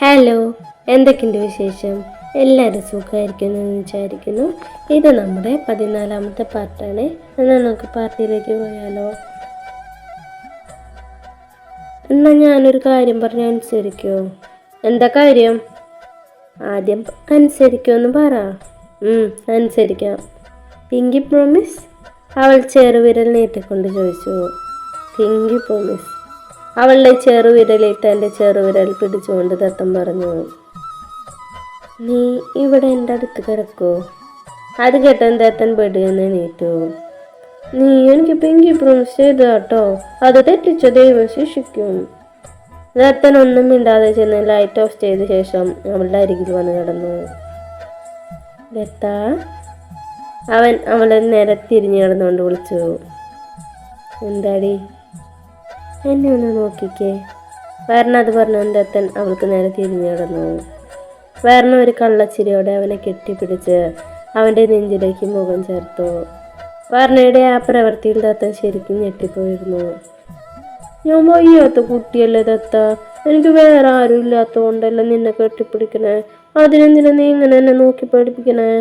Hello, എന്തൊക്കെയുണ്ട് വിശേഷം? എല്ലാവരും സുഖമായിരിക്കുന്നു എന്ന് വിചാരിക്കുന്നു. ഇത് നമ്മുടെ 14ാമത്തെ പാർട്ടാണ്. എന്നാൽ നമുക്ക് പാർട്ടിയിലേക്ക് പോയാലോ? എന്നാൽ ഞാനൊരു കാര്യം പറഞ്ഞ് അനുസരിക്കുമോ? എന്താ കാര്യം? ആദ്യം അനുസരിക്കുമെന്ന് പറ. അനുസരിക്കാം. പിങ്കി പ്രോമിസ്? അവൾ ചെറുവിരൽ നീട്ടിക്കൊണ്ട് ചോദിച്ചു. പിങ്കി പ്രോമിസ്. അവളുടെ ചെറുവിരലിൽ തൻ്റെ ചെറുവിരൽ പിടിച്ചുകൊണ്ട് ദത്തൻ പറഞ്ഞു, നീ ഇവിടെ എൻ്റെ അടുത്ത് കിടക്കോ? അത് കേട്ടൻ ദത്തൻ ബെഡിന്ന് എണീറ്റു. നീ എനിക്ക് പിങ്കി പ്രോമിസ് ചെയ്തു കേട്ടോ, അത് തെറ്റിച്ച ദൈവം ശിക്ഷിക്കും. ദത്തൻ ഒന്നും മിണ്ടാതെ ചെന്ന് ലൈറ്റ് ഓഫ് ചെയ്ത ശേഷം അവളുടെ അരികിൽ വന്ന് കിടന്നു. ദത്ത, അവൻ അവളെ നേരെ തിരിഞ്ഞു കിടന്നുകൊണ്ട് വിളിച്ചു. എന്താടി? എന്നെ ഒന്ന് നോക്കിക്കേ. അത് പറഞ്ഞ ദത്തൻ അവൾക്ക് നേരെ തിരിഞ്ഞു കിടന്നു. ഒരു കള്ളച്ചിരിയോടെ അവനെ കെട്ടിപ്പിടിച്ച് അവൻ്റെ നെഞ്ചിലേക്ക് മുഖം ചേർത്തു. വർണ്ണയുടെ ആ പ്രവൃത്തിയിൽ ദത്തൻ ശരിക്കും ഞെട്ടിപ്പോയിരുന്നു. ഞാൻ വയ്യാത്ത കുട്ടിയല്ലേ ദത്ത, എനിക്ക് വേറെ ആരും ഇല്ലാത്തതുകൊണ്ടല്ല നിന്നെ കെട്ടിപ്പിടിക്കണേ, അതിനെന്തിനാ നീ ഇങ്ങനെ എന്നെ നോക്കി പഠിപ്പിക്കണേ?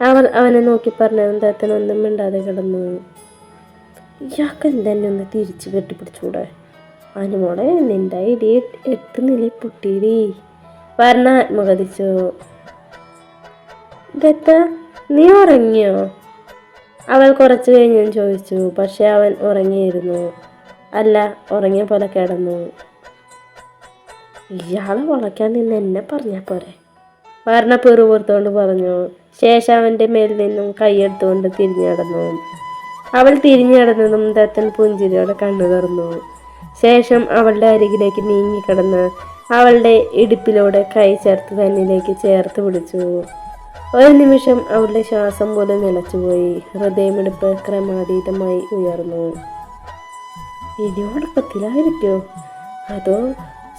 അവൾ അവനെ നോക്കി പറഞ്ഞ ദത്തൻ ഒന്നും മിണ്ടാതെ കിടന്നു. ഇയാൾക്ക് എന്തെന്നെ ഒന്ന് തിരിച്ച് കെട്ടിപ്പിടിച്ചൂടെ? അനുമോളെ, നിന്റെ ഐഡിയ 8 നില പൊട്ടിയിടി. വർണ്ണ ആത്മകഥിച്ചു. ദത്ത, നീ ഉറങ്ങിയോ? അവൾ കുറച്ച് കഴിഞ്ഞ് ചോദിച്ചു. പക്ഷെ അവൻ ഉറങ്ങിയിരുന്നു. അല്ല, ഉറങ്ങിയ പോലെ കിടന്നു. ഇയാളെ വളയ്ക്കാൻ നിന്ന് എന്നെ പറഞ്ഞാൽ പോരെ? വർണ്ണ പെറുപുറത്തോണ്ട് പറഞ്ഞു. ശേഷം അവൻ്റെ മേൽ നിന്നും കൈയെടുത്തുകൊണ്ട് തിരിഞ്ഞു കിടന്നു. അവൾ തിരിഞ്ഞു കിടന്നതും ദത്തൻ പുഞ്ചിരിയോടെ കണ്ണു തുറന്നു. ശേഷം അവളുടെ അരികിലേക്ക് നീങ്ങിക്കിടന്ന് അവളുടെ ഇടുപ്പിലൂടെ കൈ ചേർത്ത് തന്നിലേക്ക് ചേർത്ത് പിടിച്ചു. ഒരു നിമിഷം അവളുടെ ശ്വാസം പോലും നിലച്ചുപോയി. ഹൃദയമിടിപ്പ് ക്രമാതീതമായി ഉയർന്നു. ഇനി ഉറക്കത്തിലായിരിക്കോ? അതോ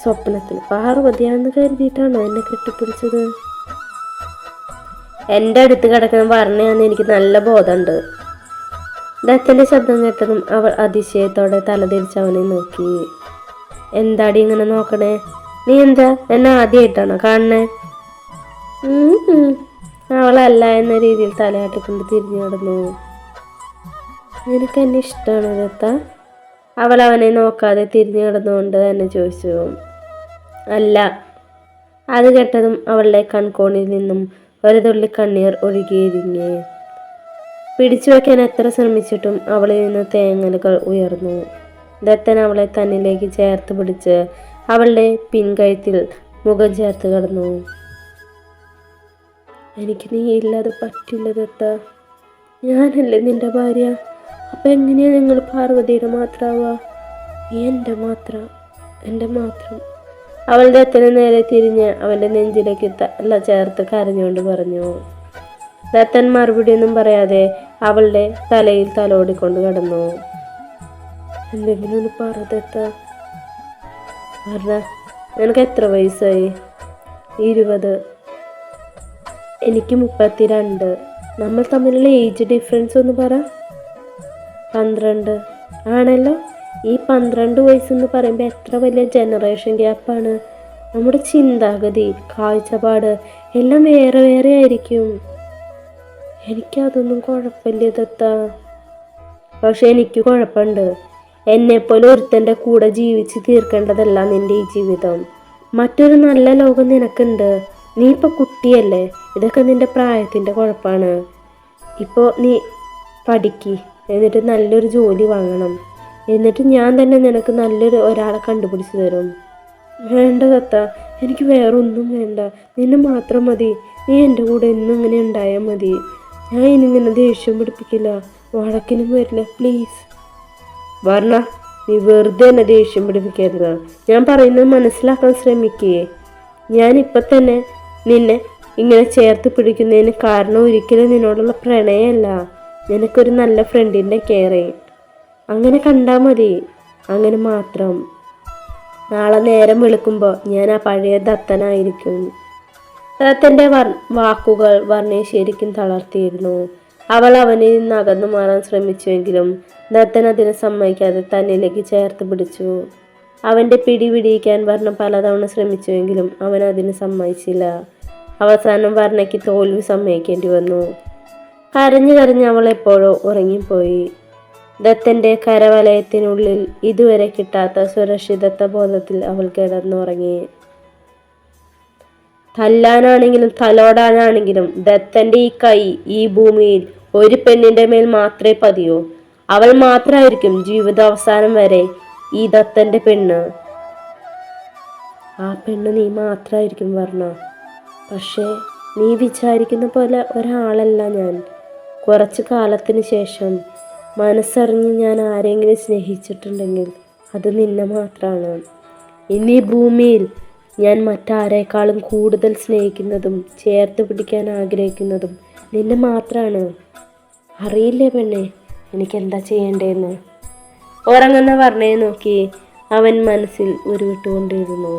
സ്വപ്നത്തിൽ പാർവതിയാണെന്ന് കരുതിയിട്ടാണോ എന്നെ കെട്ടിപ്പിടിച്ചത്? എൻ്റെ അടുത്ത് കിടക്കുന്ന വർണ്ണയാന്ന് എനിക്ക് നല്ല ബോധമുണ്ട്. ദത്തൻ്റെ ശബ്ദം കേട്ടതും അവൾ അതിശയത്തോടെ തലതിരിച്ച് അവനെ നോക്കി. എന്താടി ഇങ്ങനെ നോക്കണേ? നീ എന്താ എന്നെ ആദ്യമായിട്ടാണോ കാണണേ? അവളല്ല എന്ന രീതിയിൽ തലയാട്ടിക്കൊണ്ട് തിരിഞ്ഞു നടന്നു. നിനക്ക് എന്നെ ഇഷ്ടമാണോ ദത്ത? അവൾ അവനെ നോക്കാതെ തിരിഞ്ഞു കിടന്നുകൊണ്ട് തന്നെ ചോദിച്ചു. അല്ല. അത് കേട്ടതും അവളുടെ കൺകോണിൽ നിന്നും ഒരു തുള്ളി കണ്ണീർ ഒഴുകിയിരിഞ്ഞു. പിടിച്ചു വയ്ക്കാൻ എത്ര ശ്രമിച്ചിട്ടും അവളിൽ നിന്ന് തേങ്ങലുകൾ ഉയർന്നു. ദത്തൻ അവളെ തന്നിലേക്ക് ചേർത്ത് പിടിച്ച് അവളുടെ പിൻകഴുത്തിൽ മുഖം ചേർത്ത് കിടന്നു. എനിക്ക് നീ ഇല്ലാതെ പറ്റില്ല ദത്ത. ഞാനല്ലേ നിന്റെ ഭാര്യ. അപ്പൊ എങ്ങനെയാ നിങ്ങൾ പാർവതിയുടെ മാത്രാവുക? നീ എൻ്റെ മാത്രം. അവൾ ദത്തന് നേരെ തിരിഞ്ഞ് അവൻ്റെ നെഞ്ചിലേക്ക് ചേർത്ത് കരഞ്ഞുകൊണ്ട് പറഞ്ഞു. ദത്തൻ മറുപടിയൊന്നും പറയാതെ അവളുടെ തലയിൽ തലോടിക്കൊണ്ട് കിടന്നു. എന്തെങ്കിലും ഒന്ന് പറ ദത്ത. പറഞ്ഞ, നിനക്ക് എത്ര വയസ്സായി? 20. എനിക്ക് 32. നമ്മൾ തമ്മിലുള്ള ഏജ് ഡിഫറൻസ് ഒന്ന് പറ. 12. ആണല്ലോ. ഈ 12 വയസ്സെന്ന് പറയുമ്പോൾ എത്ര വലിയ ജനറേഷൻ ഗ്യാപ്പാണ്. നമ്മുടെ ചിന്താഗതി, കാഴ്ചപ്പാട് എല്ലാം വേറെ വേറെ ആയിരിക്കും. എനിക്കതൊന്നും കുഴപ്പമില്ല ദത്ത. പക്ഷെ എനിക്ക് കുഴപ്പമുണ്ട്. എന്നെപ്പോലെ ഒരുത്തൻ്റെ കൂടെ ജീവിച്ച് തീർക്കേണ്ടതല്ല നിൻ്റെ ഈ ജീവിതം. മറ്റൊരു നല്ല ലോകം നിനക്കുണ്ട്. നീ ഇപ്പോൾ കുട്ടിയല്ലേ. ഇതൊക്കെ നിൻ്റെ പ്രായത്തിൻ്റെ കുഴപ്പമാണ്. ഇപ്പോൾ നീ പഠിക്ക്, എന്നിട്ട് നല്ലൊരു ജോലി വാങ്ങണം. എന്നിട്ട് ഞാൻ തന്നെ നിനക്ക് ഒരാളെ കണ്ടുപിടിച്ച് തരും. വേണ്ട ദത്ത, എനിക്ക് വേറൊന്നും വേണ്ട. നിന്നെ മാത്രം മതി. നീ എൻ്റെ കൂടെ എന്നും ഇങ്ങനെ ഉണ്ടായാൽ മതി. ഞാൻ ഇനി നിന്നെ ദേഷ്യം പിടിപ്പിക്കില്ല, വഴക്കിനും വരില്ല, പ്ലീസ്. വർണ്ണ, നീ വെറുതെ എന്നെ ദേഷ്യം പിടിപ്പിക്കരുത്. ഞാൻ പറയുന്നത് മനസ്സിലാക്കാൻ ശ്രമിക്കേ. ഞാനിപ്പം തന്നെ നിന്നെ ഇങ്ങനെ ചേർത്ത് പിടിക്കുന്നതിന് കാരണം ഒരിക്കലും നിന്നോടുള്ള പ്രണയമല്ല, നിനക്കൊരു നല്ല ഫ്രണ്ടിൻ്റെ കെയറേ. അങ്ങനെ കണ്ടാൽ മതി, അങ്ങനെ മാത്രം. നാളെ നേരം വെളുക്കുമ്പോൾ ഞാൻ ആ പഴയ ദത്തനായിരിക്കും. ദത്തൻ്റെ വാക്കുകൾ വർണ്ണയെ ശരിക്കും തളർത്തിയിരുന്നു. അവൾ അവനിൽ നിന്ന് അകന്നു മാറാൻ ശ്രമിച്ചുവെങ്കിലും ദത്തൻ അതിനെ സമ്മതിക്കാതെ തന്നിലേക്ക് ചേർത്ത് പിടിച്ചു. അവൻ്റെ പിടി പിടിയിക്കാൻ വർണ്ണ പലതവണ ശ്രമിച്ചുവെങ്കിലും അവൻ അതിന് സമ്മതിച്ചില്ല. അവസാനം വർണ്ണയ്ക്ക് തോൽവി സമ്മതിക്കേണ്ടി വന്നു. കരഞ്ഞു കരഞ്ഞ് അവൾ എപ്പോഴോ ഉറങ്ങിപ്പോയി. ദത്തൻ്റെ കരവലയത്തിനുള്ളിൽ ഇതുവരെ കിട്ടാത്ത സുരക്ഷിതത്വ ബോധത്തിൽ അവൾ കിടന്നുറങ്ങി. തല്ലാനാണെങ്കിലും തലോടാനാണെങ്കിലും ദത്തൻ്റെ ഈ കൈ ഈ ഭൂമിയിൽ ഒരു പെണ്ണിന്റെ മേൽ മാത്രമേ പതിയൂ. അവൾ മാത്രമായിരിക്കും ജീവിതാവസാനം വരെ ഈ ദത്തൻ്റെ പെണ്ണ്. ആ പെണ്ണ് നീ മാത്രമായിരിക്കും വർണ്ണ. പക്ഷേ നീ വിചാരിക്കുന്ന പോലെ ഒരാളല്ല ഞാൻ. കുറച്ചു കാലത്തിന് ശേഷം മനസ്സറിഞ്ഞ് ഞാൻ ആരെങ്കിലും സ്നേഹിച്ചിട്ടുണ്ടെങ്കിൽ അത് നിന്നെ മാത്രമാണ്. ഇന്നീ ഭൂമിയിൽ ഞാൻ മറ്റാരേക്കാളും കൂടുതൽ സ്നേഹിക്കുന്നതും ചേർത്ത് പിടിക്കാൻ ആഗ്രഹിക്കുന്നതും നിന്നെ മാത്രമാണ്. അറിയില്ലേ പെണ്ണെ എനിക്കെന്താ ചെയ്യേണ്ടതെന്ന്? ഉറങ്ങുന്ന വർണ്ണയെ നോക്കി അവൻ മനസ്സിൽ ഉരുവിട്ടുകൊണ്ടിരുന്നു.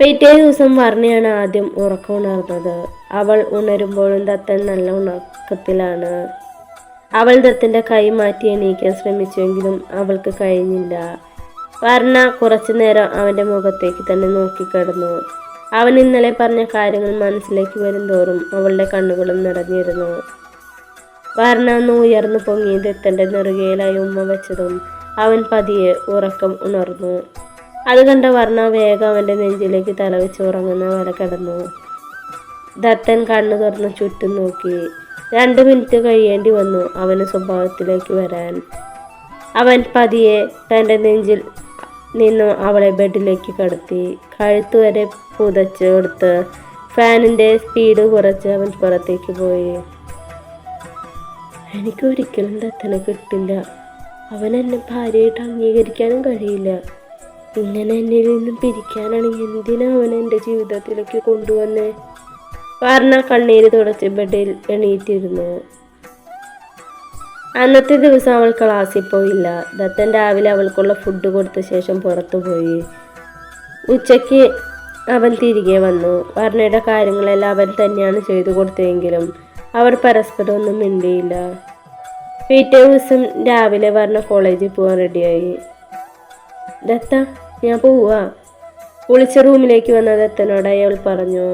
പിറ്റേ ദിവസം വർണ്ണയാണ് ആദ്യം ഉറക്കമുണർന്നത്. അവൾ ഉണരുമ്പോഴും ദത്തൻ നല്ല ഉറക്കത്തിലാണ്. അവൾ ദത്തൻ്റെ കൈ മാറ്റി എണീക്കാൻ ശ്രമിച്ചുവെങ്കിലും അവൾക്ക് കഴിഞ്ഞില്ല. വർണ്ണ കുറച്ചു നേരം അവൻ്റെ മുഖത്തേക്ക് തന്നെ നോക്കിക്കിടന്നു. അവൻ ഇന്നലെ പറഞ്ഞ കാര്യങ്ങൾ മനസ്സിലേക്ക് വരും തോറും അവളുടെ കണ്ണുകളും നിറഞ്ഞിരുന്നു. വർണ്ണ ഒന്ന് ഉയർന്നു പൊങ്ങി ദത്തൻ്റെ നെറുകയിലായി ഉമ്മ വെച്ചതും അവൻ പതിയെ ഉറക്കം ഉണർന്നു. അത് കണ്ട വർണ്ണ വേഗം അവൻ്റെ നെഞ്ചിലേക്ക് തലവെച്ച് ഉറങ്ങുന്ന പോലെ കിടന്നു. ദത്തൻ കണ്ണു തുറന്ന് ചുറ്റും നോക്കി. 2 മിനിറ്റ് കഴിയേണ്ടി വന്നു അവന് സ്വഭാവത്തിലേക്ക് വരാൻ. അവൻ പതിയെ തൻ്റെ നെഞ്ചിൽ നിന്നും അവളെ ബെഡിലേക്ക് കടത്തി കഴുത്തുവരെ പുതച്ച് കൊടുത്ത് ഫാനിൻ്റെ സ്പീഡ് കുറച്ച് അവൻ പുറത്തേക്ക് പോയി. എനിക്കൊരിക്കലും ദത്തനെ കിട്ടില്ല. അവൻ എന്നെ ഭാര്യയായിട്ട് അംഗീകരിക്കാനും കഴിയില്ല. ഇങ്ങനെ എന്നിൽ നിന്നും പിരിക്കാനാണെങ്കിൽ എന്തിനാ അവൻ എൻ്റെ ജീവിതത്തിലേക്ക് കൊണ്ടുവന്നേ? വർണ്ണ കണ്ണീര് തുടച്ച് ബെഡിൽ എണീറ്റിരുന്നു. അന്നത്തെ ദിവസം അവൾ ക്ലാസ്സിൽ പോയില്ല. ദത്തൻ രാവിലെ അവൾക്കുള്ള ഫുഡ് കൊടുത്ത ശേഷം പുറത്തു പോയി. ഉച്ചയ്ക്ക് അവൻ തിരികെ വന്നു. വർണ്ണയുടെ കാര്യങ്ങളെല്ലാം അവൻ തന്നെയാണ് ചെയ്തു കൊടുത്തതെങ്കിലും അവർ പരസ്പരം ഒന്നും മിണ്ടിയില്ല. പിറ്റേ ദിവസം രാവിലെ വർണ്ണ കോളേജിൽ പോകാൻ റെഡിയായി. ദത്ത ഞാൻ പോവാ. കുളിച്ച റൂമിലേക്ക് വന്ന ദത്തനോട് അയാൾ പറഞ്ഞു.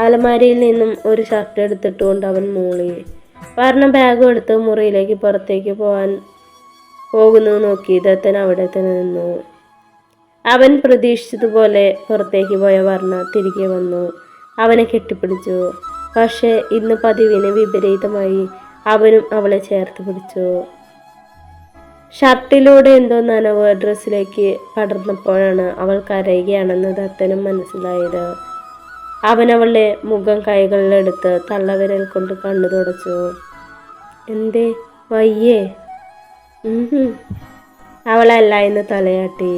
അലമാരിയിൽ നിന്നും ഒരു ഷർട്ട് എടുത്തിട്ടുകൊണ്ട് അവൻ മൂളി. വർണ്ണ ബാഗും എടുത്ത് മുറിയിലേക്ക് പുറത്തേക്ക് പോകുന്നു നോക്കി ദത്തൻ അവിടെ തന്നെ നിന്നു. അവൻ പ്രതീക്ഷിച്ചതുപോലെ പുറത്തേക്ക് പോയ വർണ്ണ തിരികെ വന്നു. അവനെ കെട്ടിപ്പിടിച്ചു. പക്ഷേ ഇന്ന് പതിവിന് വിപരീതമായി അവനും അവളെ ചേർത്ത് പിടിച്ചു. ഷർട്ടിലൂടെ എന്തോ നനവ് ഡ്രസ്സിലേക്ക് പടർന്നപ്പോഴാണ് അവൾ കരയുകയാണെന്ന് ദത്തനും മനസ്സിലായത്. അവൻ അവളുടെ മുഖം കൈകളിലെടുത്ത് തള്ളവിരൽ കൊണ്ട് കണ്ണു തുടച്ചു. എന്തേ വയ്യേ? അവളല്ല എന്ന് തലയാട്ടി.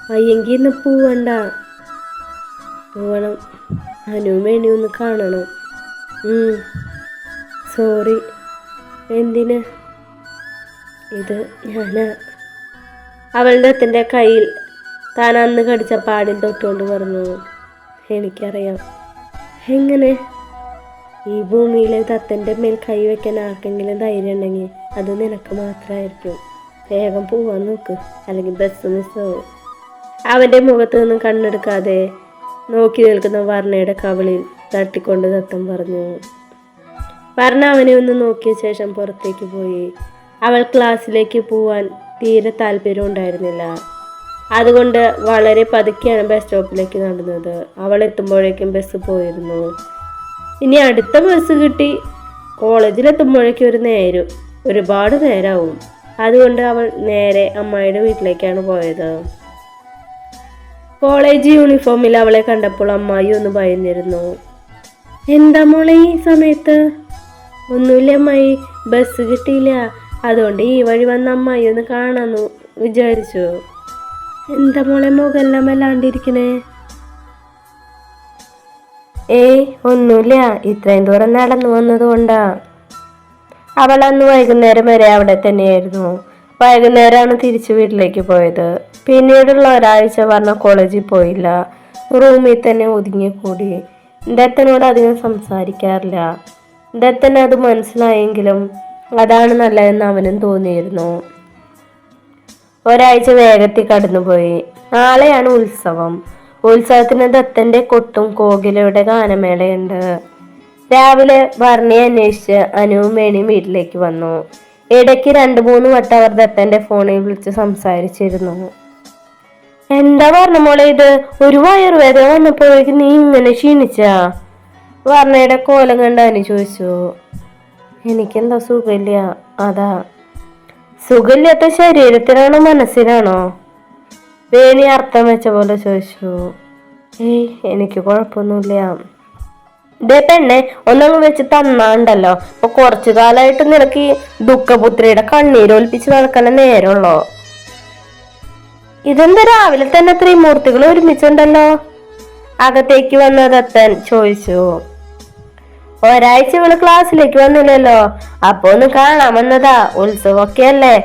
വയ്യെങ്കിൽ ഇന്ന് പോവണ്ട. പോവണം. അനുവേണി ഒന്ന് കാണണം. സോറി. എന്തിന്? ഇത് ഞാനാ. അവളുടെ ദത്തൻ്റെ കയ്യിൽ താൻ അന്ന് കടിച്ച പാടിൽ തൊട്ടുകൊണ്ട് പറഞ്ഞു. എനിക്കറിയാം. എങ്ങനെ? ഈ ഭൂമിയിലെ ദത്തൻ്റെ മേൽ കൈവയ്ക്കാൻ ആർക്കെങ്കിലും ധൈര്യം ഉണ്ടെങ്കിൽ അത് നിനക്ക് മാത്രമായിരിക്കും. വേഗം പോവാൻ നോക്ക്, അല്ലെങ്കിൽ ബസ് മിസ്സാവും. അവൻ്റെ മുഖത്ത് നിന്നും കണ്ണെടുക്കാതെ നോക്കി നിൽക്കുന്ന വർണ്ണയുടെ കവിളിൽ തട്ടിക്കൊണ്ട് ദത്തൻ പറഞ്ഞു. വർണ്ണ അവനെ ഒന്ന് നോക്കിയ ശേഷം പുറത്തേക്ക് പോയി. അവൾ ക്ലാസ്സിലേക്ക് പോവാൻ തീരെ താല്പര്യം ഉണ്ടായിരുന്നില്ല. അതുകൊണ്ട് വളരെ പതുക്കെയാണ് ബസ് സ്റ്റോപ്പിലേക്ക് നടന്നത്. അവൾ എത്തുമ്പോഴേക്കും ബസ് പോയിരുന്നു. ഇനി അടുത്ത ബസ് കിട്ടി കോളേജിലെത്തുമ്പോഴേക്കും ഒരുപാട് നേരമാവും. അതുകൊണ്ട് അവൾ നേരെ അമ്മായിയുടെ വീട്ടിലേക്കാണ് പോയത്. കോളേജ് യൂണിഫോമിൽ അവളെ കണ്ടപ്പോൾ അമ്മായി ഒന്ന് ഭയന്നിരുന്നു. എന്താ മോളെ ഈ സമയത്ത്? ഒന്നുമില്ല അമ്മായി, ബസ് കിട്ടിയില്ല. അതുകൊണ്ട് ഈ വഴി വന്ന അമ്മായി ഒന്ന് കാണാന്ന് വിചാരിച്ചു. എന്താ മോളെ മുഖെല്ലാം വല്ലാണ്ടിരിക്കണേ? ഒന്നുമില്ല, ഇത്രയും ദൂരം നടന്നു വന്നത് കൊണ്ടാ. അവൾ അന്ന് വൈകുന്നേരം വരെ അവിടെ തന്നെയായിരുന്നു. വൈകുന്നേരമാണ് തിരിച്ചു വീട്ടിലേക്ക് പോയത്. പിന്നീടുള്ള ഒരാഴ്ച വർണ്ണ കോളേജിൽ പോയില്ല. റൂമിൽ തന്നെ ഒതുങ്ങിക്കൂടി. ദത്തനോട് അധികം സംസാരിക്കാറില്ല. ദത്തന് അത് മനസ്സിലായെങ്കിലും അതാണ് നല്ലതെന്ന് അവനും തോന്നിയിരുന്നു. ഒരാഴ്ച വേഗത്തിൽ കടന്നുപോയി. നാളെയാണ് ഉത്സവം. ഉത്സവത്തിന് ദത്തന്റെ കൊട്ടും കോകിലയുടെ ഗാനമേളയുണ്ട്. രാവിലെ വർണ്ണയെ അന്വേഷിച്ച് അനുവും വേണിയും വീട്ടിലേക്ക് വന്നു. ഇടയ്ക്ക് 2-3 വട്ടം അവർ ദത്തന്റെ ഫോണിൽ വിളിച്ച് സംസാരിച്ചിരുന്നു. എന്താ പറഞ്ഞ മോളെ ഇത്? ഒരു വയറുവേദന വന്നപ്പോഴേക്ക് നീ ഇങ്ങനെ ക്ഷീണിച്ചാ? വർണ്ണയുടെ കോലം കണ്ട് അനു ചോദിച്ചു. എനിക്കെന്താ സുഖമില്ല, അതാ. സുഖമില്ലാത്ത ശരീരത്തിനാണോ മനസ്സിലാണോ? വേണി അർത്ഥം വെച്ച പോലെ ചോദിച്ചു. ഏയ്, എനിക്ക് കുഴപ്പമൊന്നുമില്ല. ഇതേ പെണ്ണെ, ഒന്നങ്ങ് വെച്ച് തന്നാണ്ടല്ലോ. ഇപ്പൊ കുറച്ചു കാലമായിട്ട് നിനക്ക് ഈ ദുഃഖപുത്രിയുടെ കണ്ണീരൊലിപ്പിച്ച് നടക്കുന്ന നേരമുള്ളോ? ഇതെന്താ രാവിലെ തന്നെ ത്രിമൂർത്തികൾ ഒരുമിച്ചുണ്ടല്ലോ? അകത്തേക്ക് വന്ന ദത്തൻ ചോദിച്ചു. ഒരാഴ്ച ഇവള് ക്ലാസ്സിലേക്ക് വന്നില്ലല്ലോ, അപ്പൊ ഒന്ന് കാണാൻ വന്നതാ. ഉത്സവമൊക്കെ അല്ലേ,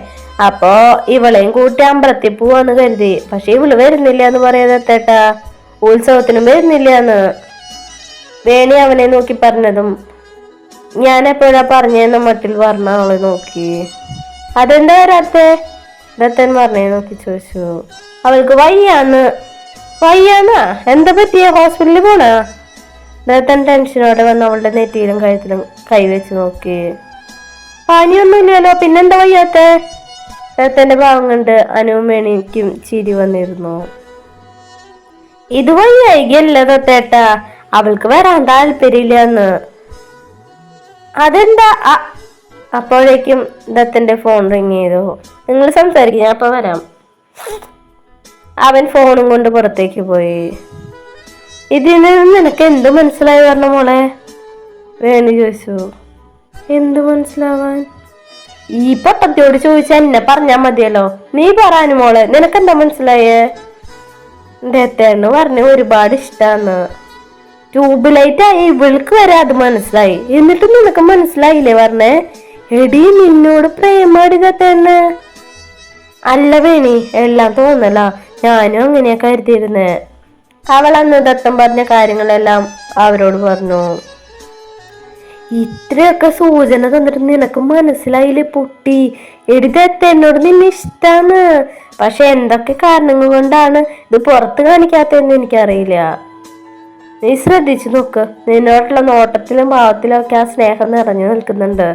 അപ്പൊ ഇവളെയും കൂട്ടി അമ്പലത്തിൽ പോവാന്ന് കരുതി. പക്ഷെ ഇവള് വരുന്നില്ല എന്ന് പറയാ ദത്തേട്ടാ. ഉത്സവത്തിനും വരുന്നില്ലാന്ന് വേണി അവനെ നോക്കി പറഞ്ഞതും ഞാൻ എപ്പോഴാ പറഞ്ഞെന്ന മട്ടിൽ പറഞ്ഞ അവളെ നോക്കി. അതെന്താ വരാത്തെ? ദത്തൻ പറഞ്ഞേ നോക്കി ചോദിച്ചു. അവൾക്ക് വയ്യാന്നാ? എന്താ പറ്റിയ? ഹോസ്പിറ്റലിൽ പോണാ? ദത്തൻ ടെൻഷനോടെ വന്ന് അവളുടെ നെറ്റിയിലും കഴുത്തിലും കൈവച്ച് നോക്കി. പനിയൊന്നുമില്ലല്ലോ, പിന്നെന്താ വയ്യാത്തെ? ദത്തന്റെ ഭാവം കണ്ട് അനുവും വേണിക്കും ചിരി വന്നിരുന്നു. ഇത് വയ്യായികയല്ല ദത്തേട്ടാ, അവൾക്ക് വരാൻ താല്പര്യമില്ലെന്ന്. അതെന്താ? അപ്പോഴേക്കും ദത്തന്റെ ഫോൺ റിങ് ചെയ്തു. നിങ്ങൾ സംസാരിക്കും, ഞാൻ അപ്പൊ വരാം. അവൻ ഫോണും കൊണ്ട് പുറത്തേക്ക് പോയി. ഇതിൽ നിന്ന് നിനക്ക് എന്ത് മനസ്സിലായി പറഞ്ഞ മോളെ? വേണു ചോദിച്ചു. എന്ത് മനസ്സിലാവാൻ? ഈ പൊട്ടത്തിയോട് ചോദിച്ചാൽ എന്നെ പറഞ്ഞാ മതിയല്ലോ. നീ പറയാനു മോളെ, നിനക്കെന്താ മനസ്സിലായേ? ദത്തേണ് പറഞ്ഞ ഒരുപാട് ഇഷ്ടാന്ന്. ട്യൂബ്ലൈറ്റായി ഇവൾക്ക് വരെ അത് മനസ്സിലായി, എന്നിട്ട് നിനക്ക് മനസ്സിലായില്ലേ പറഞ്ഞേ? എടി, നിന്നോട് പ്രേമാടി ദത്തേണ്. അല്ല വേണി, എല്ലാം തോന്നല. ഞാനും അങ്ങനെയാ കരുതിയിരുന്നേ. അവൾ അന്ന് ദത്തം പറഞ്ഞ കാര്യങ്ങളെല്ലാം അവരോട് പറഞ്ഞു. ഇത്രയൊക്കെ സൂചന തന്നിട്ട് നിനക്ക് മനസ്സിലായില്ലേ പൊട്ടി? എടി ദത്ത, എന്നോട് നിന്നെ ഇഷ്ടാന്ന്. പക്ഷെ എന്തൊക്കെ കാരണങ്ങൾ കൊണ്ടാണ് ഇത് പുറത്ത് കാണിക്കാത്തതെന്ന് എനിക്കറിയില്ല. നീ ശ്രദ്ധിച്ചു നോക്ക്, നിന്നോടുള്ള നോട്ടത്തിലും ഭാവത്തിലും ഒക്കെ ആ സ്നേഹം നിറഞ്ഞു നിൽക്കുന്നുണ്ട്.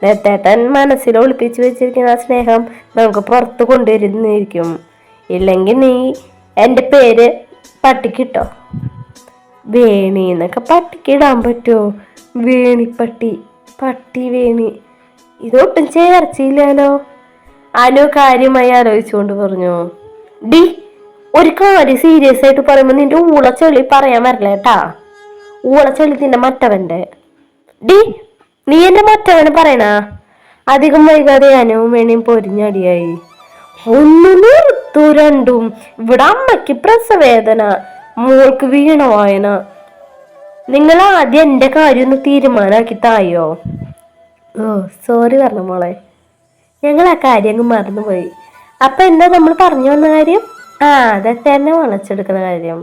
ദത്തേട്ടൻ മനസ്സിൽ ഒളിപ്പിച്ചു വെച്ചിരിക്കുന്ന ആ സ്നേഹം നമുക്ക് പുറത്ത് കൊണ്ടുവരുന്നിരിക്കും. ഇല്ലെങ്കിൽ നീ എൻ്റെ പേര് പട്ടിക്കിട്ടോ. വേണി എന്നൊക്കെ പട്ടിക്കിടാൻ പറ്റുമോ? വേണിപ്പട്ടി, പട്ടി വേണി, ഇതൊട്ടും ചേർച്ചയില്ലല്ലോ. അനു കാര്യമായി ആലോചിച്ചുകൊണ്ട് പറഞ്ഞു. ഡി, ഒരു കാര്യം സീരിയസ് ആയിട്ട് പറയുമ്പോ നിന്റെ ഊളച്ചെളി പറയാൻ വരില്ല കേട്ടാ. ഊളച്ചെളി നിന്റെ മറ്റവന്റെ. ഡി, നീ എന്റെ മറ്റവനെ പറയണ? അധികം വൈകാതെ അനുവും വേണിയും പൊരിഞ്ഞടിയായി. ഒന്ന് നിർത്തു രണ്ടും. ഇവിടെ അമ്മയ്ക്ക് പ്രസവേദന, മോൾക്ക് വീണ വായന. നിങ്ങൾ ആദ്യം എന്റെ കാര്യം ഒന്ന് തീരുമാനാക്കി തായോ. ഓ സോറി പറഞ്ഞ മോളെ, ഞങ്ങൾ ആ കാര്യം അങ്ങ് മറന്നുപോയി. അപ്പൊ എന്താ നമ്മൾ പറഞ്ഞു വന്ന കാര്യം? അതൊക്കെ തന്നെ വളച്ചെടുക്കുന്ന കാര്യം.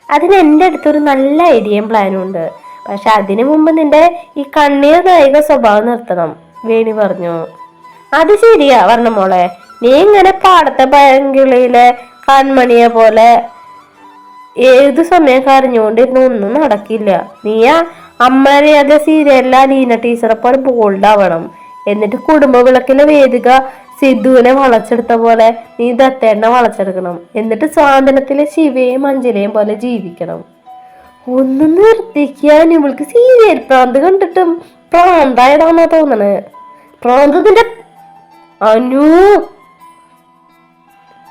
അതിന് എൻ്റെ അടുത്തൊരു നല്ല ഐഡിയയും പ്ലാനും ഉണ്ട്. പക്ഷെ അതിനു മുമ്പ് നിന്റെ ഈ കണ്ണീർ നായിക സ്വഭാവം നിർത്തണം, വേണി പറഞ്ഞു. അത് ശരിയാ പറഞ്ഞ മോളെ, നീ ഇങ്ങനെ പാടത്തെ പഴങ്കിളിയിലെ കൺമണിയെ പോലെ ഏതു സമയം കരഞ്ഞുകൊണ്ടിരുന്ന ഒന്നും നടക്കില്ല. നീ ആ അമ്മറിയാതെ സീരിയലിലെ അലീന ടീച്ചറെ പോലെ ബോൾഡ് ആവണം. എന്നിട്ട് കുടുംബ വിളക്കിലെ വേദിക സിദ്ധുവിനെ വളച്ചെടുത്ത പോലെ നീ ദത്തേണ്ണ വളച്ചെടുക്കണം. എന്നിട്ട് സ്വാതന്ത്ര്യത്തിലെ ശിവയും അഞ്ജലിയും പോലെ ജീവിക്കണം. ഒന്ന് നിർത്തിക്കാൻ, ഇവൾക്ക് സീരിയൽ പ്രാന്ത് കണ്ടിട്ടും പ്രാന്തായതാന്നാ തോന്നണേ. പ്രാന്തത്തിന്റെ അനു.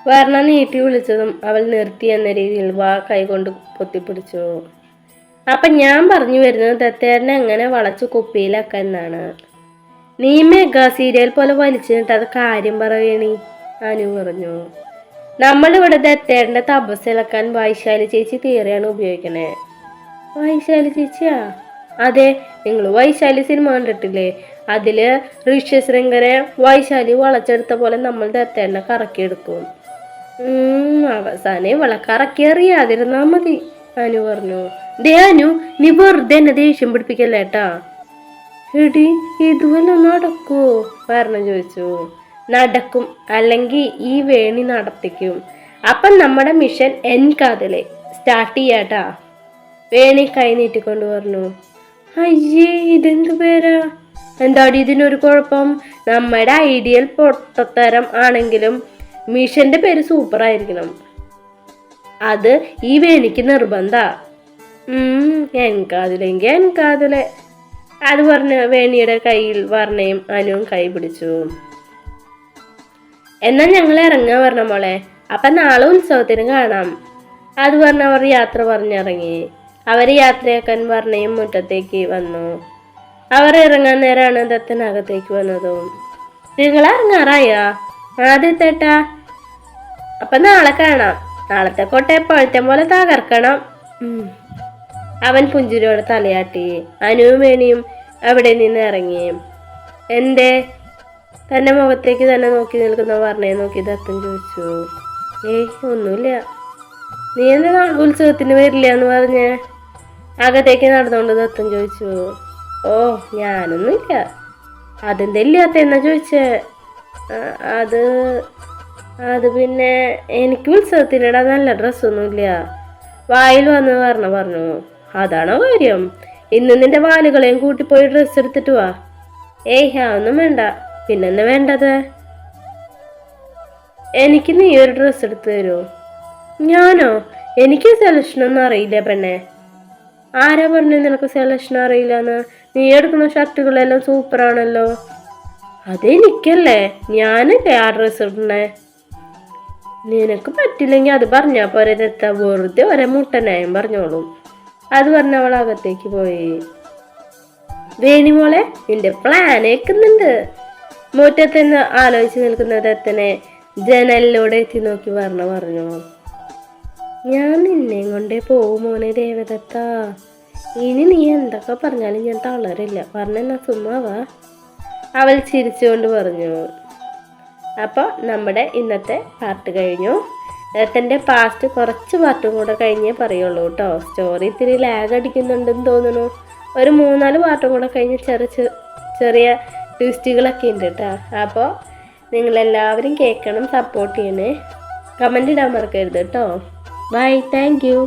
വർണ്ണ നീട്ടി വിളിച്ചതും അവൾ നിർത്തി എന്ന രീതിയിൽ വാ കൈകൊണ്ട് പൊത്തിപ്പിടിച്ചു. അപ്പൊ ഞാൻ പറഞ്ഞു വരുന്നത് ദത്തേട്ടനെ എങ്ങനെ വളച്ചു കുപ്പിയിലാക്കാന്നാണ്. നീ മെഗാ സീരിയൽ പോലെ വലിച്ചിട്ട് അത് കാര്യം പറയണി, അനു പറഞ്ഞു. നമ്മളിവിടെ ദത്തേട്ടന്റെ തപസ്സിളക്കാൻ വൈശാലി ചേച്ചി തീരെയാണ് ഉപയോഗിക്കണേ. വൈശാലി ചേച്ചിയാ? അതെ, നിങ്ങൾ വൈശാലി സിനിമ കണ്ടിട്ടില്ലേ? അതില് ഋഷ്യശൃംഗരെ വൈശാലി വളച്ചെടുത്ത പോലെ നമ്മൾ ദത്തേട്ടനെ കറക്കിയെടുക്കും. അവസാനം ഇവളെ കറക്കി അറിയാതിരുന്നാ മതി, അനു പറഞ്ഞു. ദേ അനു, നീ വെറുതെ എന്നെ ദേഷ്യം പിടിപ്പിക്കല്ലേട്ടാ. എടി, ഇതുവല്ലോ നടക്കോ? വർണ്ണ ചോദിച്ചു. നടക്കും, അല്ലെങ്കിൽ ഈ വേണി നടത്തിക്കും. അപ്പം നമ്മുടെ മിഷൻ എൻകാതിലെ സ്റ്റാർട്ട് ചെയ്യാട്ടാ. വേണി കൈ നീട്ടിക്കൊണ്ട് പറഞ്ഞു. അയ്യേ, ഇതെന്ത് പേരാ? എന്താടി ഇതിനൊരു കുഴപ്പം? നമ്മുടെ ഐഡിയൽ പൊട്ടത്തരം ആണെങ്കിലും മിഷന്റെ പേര് സൂപ്പർ ആയിരിക്കണം. അത് ഈ വേണിക്ക് നിർബന്ധ. എൻകാതിലെങ്കിൽ എൻകാതിലെ. അത് പറഞ്ഞ് വേണിയുടെ കയ്യിൽ വർണ്ണയും അനുവും കൈ പിടിച്ചു. എന്നാൽ ഞങ്ങൾ ഇറങ്ങാൻ പറഞ്ഞ മോളെ, അപ്പം നാളെ ഉത്സവത്തിന് കാണാം. അത് പറഞ്ഞ് അവർ യാത്ര പറഞ്ഞിറങ്ങി. അവർ യാത്രയാക്കാൻ വർണ്ണയും മുറ്റത്തേക്ക് വന്നു. അവർ ഇറങ്ങാൻ നേരമാണ് ദത്തനകത്തേക്ക് വന്നതും. നിങ്ങൾ ഇറങ്ങാറായോ? ആദ്യത്തേട്ടാ. അപ്പം നാളെ കാണാം. നാളത്തെ കോട്ടെ എപ്പോഴത്തെ പോലെ തകർക്കണം. അവൻ പുഞ്ചിരിയോടെ തലയാട്ടി. അനുവും വേണിയും അവിടെ നിന്ന് ഇറങ്ങി. എന്തേ? തൻ്റെ മുഖത്തേക്ക് തന്നെ നോക്കി നിൽക്കുന്ന വർണ്ണയെ നോക്കി ദത്തൻ ചോദിച്ചു. ഒന്നുമില്ല. നീ എന്താ ഉത്സവത്തിന് വരില്ല എന്ന് പറഞ്ഞ് അകത്തേക്ക് നടന്നുകൊണ്ട് ദത്തൻ ചോദിച്ചു. ഓ, ഞാനൊന്നുമില്ല. അതെന്താ ഇല്ലാത്ത എന്നാ ചോദിച്ചേ? അത് പിന്നെ എനിക്ക് ഉത്സവത്തിനിടാൻ നല്ല ഡ്രസ്സൊന്നുമില്ല. വായിൽ വന്ന് പറഞ്ഞു. അതാണോ കാര്യം? ഇന്ന് നിന്റെ വാലുകളെയും കൂട്ടിപ്പോയി ഡ്രസ്സ് എടുത്തിട്ട് വാ. ഒന്നും വേണ്ട. പിന്നെന്താ വേണ്ടത്? എനിക്ക് നീ ഒരു ഡ്രസ്സ് എടുത്തു തരുമോ? ഞാനോ? എനിക്ക് സെലക്ഷനൊന്നും അറിയില്ല പെണ്ണെ. ആരാ പറഞ്ഞു നിനക്ക് സെലക്ഷൻ അറിയില്ലെന്ന്? നീ എടുക്കുന്ന ഷർട്ടുകളെല്ലാം സൂപ്പറാണല്ലോ. അതെനിക്കല്ലേ, ഞാനല്ലേ ആ ഡ്രസ്സ് ഇടണേ. നിനക്ക് പറ്റില്ലെങ്കിൽ അത് പറഞ്ഞാൽ പോരെ രത്ത, വെറുതെ ഒരേ മുട്ടനായും പറഞ്ഞോളും. അത് പറഞ്ഞ അവൾ അകത്തേക്ക് പോയി. വേണിമോളെ, നിന്റെ പ്ലാൻ ഏക്കുന്നുണ്ട്. മുറ്റത്തെന്ന് ആലോചിച്ച് നിൽക്കുന്ന ദത്തനെ ജനലിലൂടെ എത്തി നോക്കി പറഞ്ഞു. ഞാൻ നിന്നെ കൊണ്ടേ പോവും മോനെ ദേവദത്ത. ഇനി നീ എന്തൊക്കെ പറഞ്ഞാലും ഞാൻ തളരില്ല. പറഞ്ഞെന്നാ സുമ്മാവാ. അവൾ ചിരിച്ചുകൊണ്ട് പറഞ്ഞു. അപ്പോൾ നമ്മുടെ ഇന്നത്തെ പാർട്ട് കഴിഞ്ഞു. ദത്തൻ്റെ പാസ്റ്റ് കുറച്ച് പാർട്ടും കൂടെ കഴിഞ്ഞേ പറയുള്ളൂ കേട്ടോ. സ്റ്റോറി ഇത്തിരി ലാഗ് അടിക്കുന്നുണ്ടെന്ന് തോന്നുന്നു. ഒരു 3-4 പാർട്ടും കൂടെ കഴിഞ്ഞ് ചെറിയ ട്വിസ്റ്റുകളൊക്കെ ഉണ്ട് കേട്ടോ. അപ്പോൾ നിങ്ങളെല്ലാവരും കേൾക്കണം, സപ്പോർട്ട് ചെയ്യണേ. കമൻ്റ് ഇടാൻ മറക്കരുത് കേട്ടോ. Bye, thank U.